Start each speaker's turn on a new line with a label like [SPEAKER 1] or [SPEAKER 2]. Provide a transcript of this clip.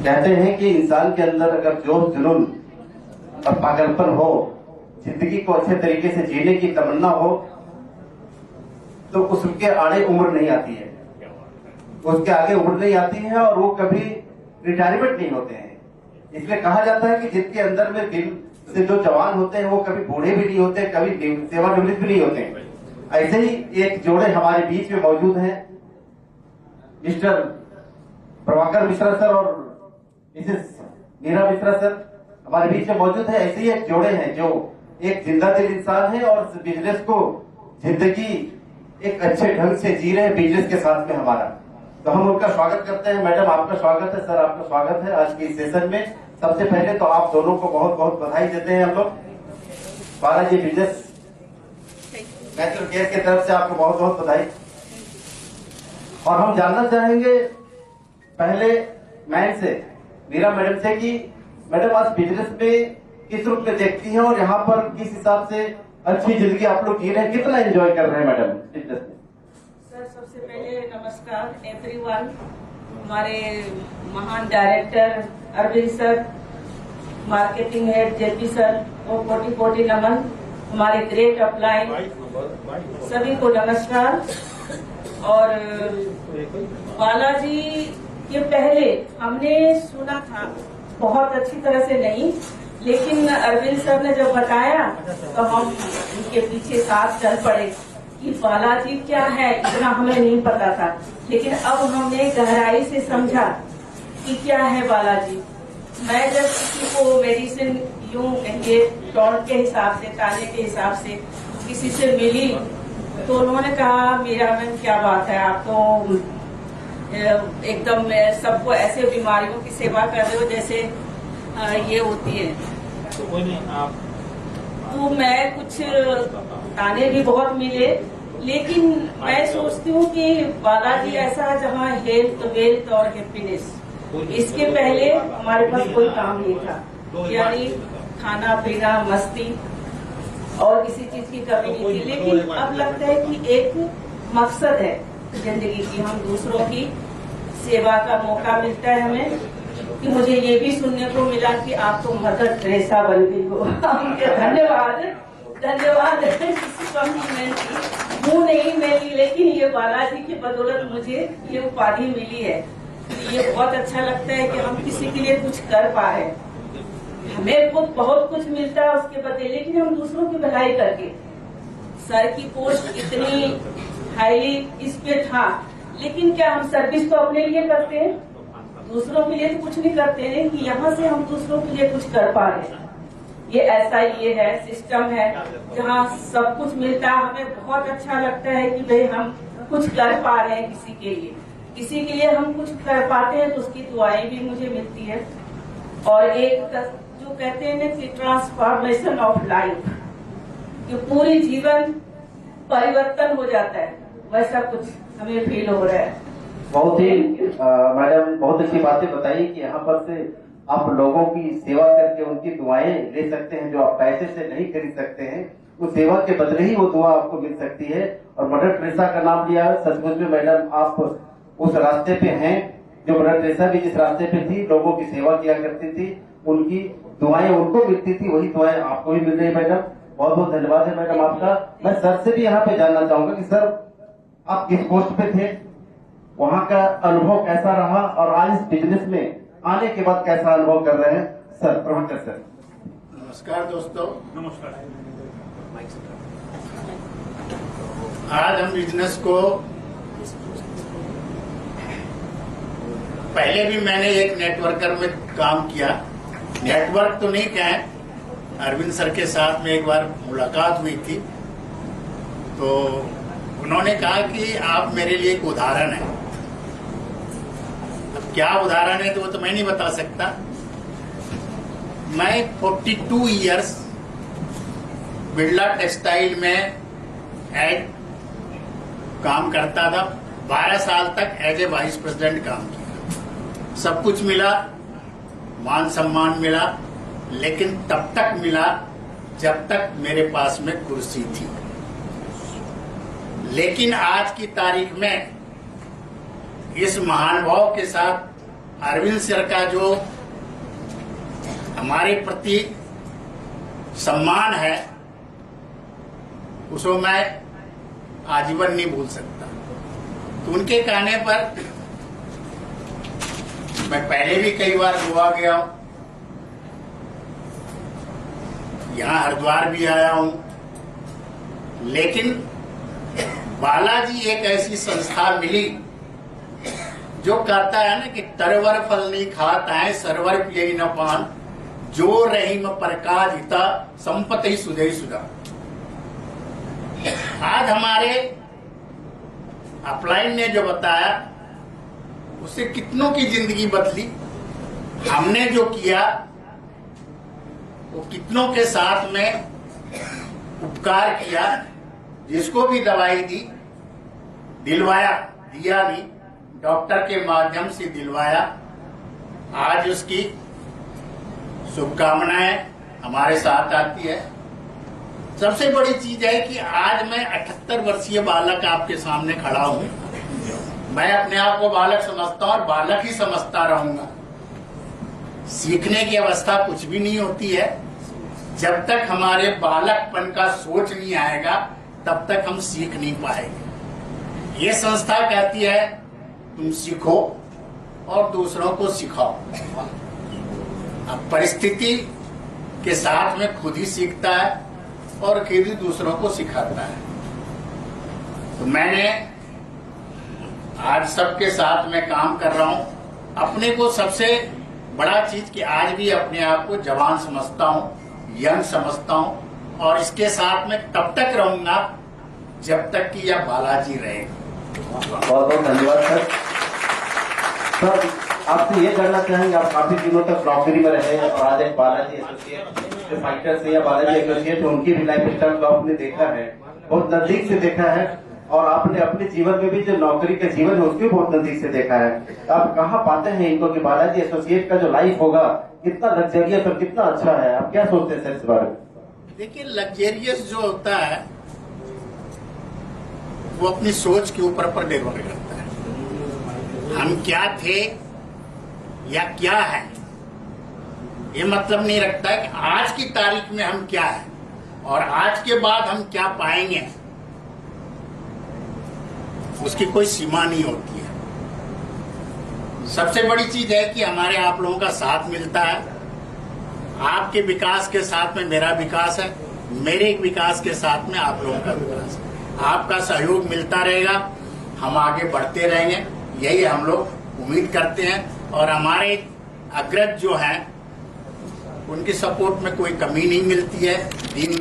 [SPEAKER 1] कहते हैं कि इंसान के अंदर अगर जोश जुनून और पागलपन हो, जिंदगी को अच्छे तरीके से जीने की तमन्ना हो, तो उसके आड़े उम्र नहीं आती है, उसके आगे उम्र नहीं आती है और वो कभी रिटायरमेंट नहीं होते हैं। इसलिए कहा जाता है कि जिनके अंदर में दिल से जो जवान होते हैं वो कभी बूढ़े भी नहीं होते, कभी सेवानिवृत्त भी नहीं होते। ऐसे ही एक जोड़े हमारे बीच में मौजूद हैं, मिस्टर प्रभाकर मिश्रा सर और मिसेस मीरा मिश्रा सर हमारे बीच में मौजूद है। ऐसे ही एक जोड़े हैं जो एक जिंदा दिल इंसान है और बिजनेस को जिंदगी एक अच्छे ढंग से जी रहे हैं बिजनेस के साथ में हमारा। तो हम उनका स्वागत करते हैं। मैडम आपका स्वागत है, सर आपका स्वागत है आज की इस सेशन में। सबसे पहले तो आप दोनों को बहुत बहुत बधाई देते हैं हम लोग। बालाजी बिजनेस नेचुरल केयर की तरफ से आपको बहुत बहुत बधाई। और हम जानना चाहेंगे पहले मैम से, मीरा मैडम से, कि मैडम आज बिजनेस में किस रूप में देखती हैं और यहाँ पर किस हिसाब से अच्छी जिंदगी आप लोग जी रहे हैं, कितना एंजॉय कर रहे हैं मैडम बिजनेस में?
[SPEAKER 2] सर सबसे पहले नमस्कार एवरीवन। हमारे महान director Arvind sir, marketing head JP sir को कोटि नमन। हमारे ग्रेट अपलाइन सभी को नमस्कार। और बालाजी के पहले हमने सुना था, बहुत अच्छी तरह से नहीं, लेकिन अरविंद सर ने जब बताया तो हम उनके पीछे साथ चल पड़े कि बालाजी क्या है, इतना हमें नहीं पता था। लेकिन अब हमने गहराई से समझा कि क्या है बालाजी। मैं जब किसी को मेडिसिन यूं कहिए टॉन्ट के हिसाब से, ताने के हिसाब से किसी से मिली तो उन्होंने कहा मीरा मैम क्या बात है, आप तो एकदम सबको ऐसे बीमारियों की सेवा कर रहे हो जैसे ये होती है। तो मैं कुछ ताने भी बहुत मिले, लेकिन मैं सोचती हूँ कि बालाजी ऐसा जहाँ हेल्थ वेल्थ और हैप्पीनेस, इसके पहले हमारे पास कोई काम नहीं था, यानी खाना पीना मस्ती और किसी चीज की कमी नहीं थी। लेकिन अब लगता है कि एक मकसद है जिंदगी की, हम दूसरों की सेवा का मौका मिलता है हमें। कि मुझे ये भी सुनने को मिला कि आप तो मदर टेरेसा बन गई हो। धन्यवाद धन्यवाद। किसी कॉम्प्लीमेंट की मुंह नहीं मिली, लेकिन ये बालाजी की बदौलत मुझे ये उपाधि मिली है। ये बहुत अच्छा लगता है कि हम किसी के लिए कुछ कर पा रहे हैं। हमें खुद बहुत कुछ मिलता है उसके बदले, लेकिन हम दूसरों की भलाई करके। सर की पोस्ट इतनी हाईली इस पे था, लेकिन क्या हम सर्विस तो अपने लिए करते हैं, दूसरों के लिए तो कुछ नहीं करते हैं कि यहाँ से हम दूसरों के लिए कुछ कर पा रहे हैं। ये ऐसा ये है सिस्टम है जहाँ सब कुछ मिलता है। हमें बहुत अच्छा लगता है कि भाई हम कुछ कर पा रहे हैं किसी के लिए, किसी के लिए हम कुछ कर पाते हैं तो उसकी दुआएं भी मुझे मिलती है। और एक जो कहते हैं ना कि ट्रांसफॉर्मेशन ऑफ लाइफ, कि पूरी जीवन परिवर्तन हो जाता है, वैसा कुछ हमें फील हो रहा है।
[SPEAKER 1] बहुत ही मैडम बहुत अच्छी बातें बताई कि यहाँ पर से आप लोगों की सेवा करके उनकी दुआएं ले सकते हैं, जो आप पैसे से नहीं खरीद सकते हैं। उस सेवा के बदले ही वो दुआ आपको मिल सकती है। और मदर टेरेसा का नाम लिया, सचमुच में मैडम आप उस रास्ते पे हैं जो मदर टेरेसा भी जिस रास्ते पे थी, लोगों की सेवा किया करती थी, उनकी दुआएं उनको मिलती थी, वही दुआएं आपको भी मिल रही है मैडम। बहुत बहुत धन्यवाद है मैडम आपका। मैं सर से भी यहाँ पे जानना चाहूंगा कि सर आप किस पोस्ट पे थे, वहाँ का अनुभव कैसा रहा और आज इस बिजनेस में आने के बाद कैसा अनुभव कर रहे हैं सर? प्रभाकर सर।
[SPEAKER 3] नमस्कार दोस्तों। नमस्कार। आज हम बिजनेस को, पहले भी मैंने एक नेटवर्कर में काम किया, नेटवर्क तो नहीं कहें, अरविंद सर के साथ में एक बार मुलाकात हुई थी तो उन्होंने कहा कि आप मेरे लिए एक उदाहरण है। अब क्या उदाहरण है तो वो तो मैं नहीं बता सकता। मैं 42 इयर्स बिरला टेक्सटाइल में एज काम करता था। 12 साल तक एज ए वाइस प्रेसिडेंट काम किया। सब कुछ मिला, मान सम्मान मिला, लेकिन तब तक मिला जब तक मेरे पास में कुर्सी थी। लेकिन आज की तारीख में इस महानुभाव के साथ अरविंद सर का जो हमारे प्रति सम्मान है उसको मैं आजीवन नहीं भूल सकता। तो उनके कहने पर मैं पहले भी कई बार गोवा गया हूं, यहां हरिद्वार भी आया हूं, लेकिन बालाजी एक ऐसी संस्था मिली जो कहता है ना कि तरवर फल नहीं खाता है सरवर पियई न पान, जो रहीम प्रकाश हिता संपत्ति सुधई सुधा। आज हमारे अपलाइन ने जो बताया उससे कितनों की जिंदगी बदली। हमने जो किया वो कितनों के साथ में उपकार किया, जिसको भी दवाई दी दिलवाया, दिया नहीं डॉक्टर के माध्यम से दिलवाया। आज उसकी शुभकामनाएं हमारे साथ आती है। सबसे बड़ी चीज है कि आज मैं 78 वर्षीय बालक आपके सामने खड़ा हूं। मैं अपने आप को बालक समझता हूं और बालक ही समझता रहूंगा। सीखने की अवस्था कुछ भी नहीं होती है। जब तक हमारे बालकपन का सोच नहीं आएगा तब तक हम सीख नहीं पाएंगे। ये संस्था कहती है तुम सीखो और दूसरों को सिखाओ। अब परिस्थिति के साथ में खुद ही सीखता है और खुद ही दूसरों को सिखाता है। तो मैंने आज सबके साथ में काम कर रहा हूं। अपने को सबसे बड़ा चीज कि आज भी अपने आप को जवान समझता हूं, यंग समझता हूं और इसके साथ में तब तक रहूंगा जब तक कि यह बालाजी रहेगा।
[SPEAKER 1] बहुत बहुत धन्यवाद सर। सर आपसे ये जानना चाहेंगे, आप काफी दिनों तक नौकरी में रहे और आज एक बालाजी एसोसिएट जो फाइटर्स है या बालाजी एसोसिएट उनकी भी लाइफ स्टाइल को आपने देखा है, बहुत नजदीक से देखा है और आपने अपने जीवन में भी जो नौकरी का जीवन है उसको बहुत नजदीक से देखा है। तो आप कहाँ पाते हैं इनको कि बालाजी एसोसिएट का जो लाइफ होगा कितना लग्जरियस और कितना अच्छा है? आप क्या सोचते हैं सर इस बारे में?
[SPEAKER 3] देखिए, लग्जेरियस जो होता है वो अपनी सोच के ऊपर पर निर्भर करता है। हम क्या थे या क्या है ये मतलब नहीं रखता है कि आज की तारीख में हम क्या है और आज के बाद हम क्या पाएंगे, उसकी कोई सीमा नहीं होती है। सबसे बड़ी चीज है कि हमारे आप लोगों का साथ मिलता है। आपके विकास के साथ में मेरा विकास है, मेरे विकास के साथ में आप लोगों का विकास है। आपका सहयोग मिलता रहेगा, हम आगे बढ़ते रहेंगे, यही हम लोग उम्मीद करते हैं। और हमारे अग्रज जो हैं उनकी सपोर्ट में कोई कमी नहीं मिलती है। दिन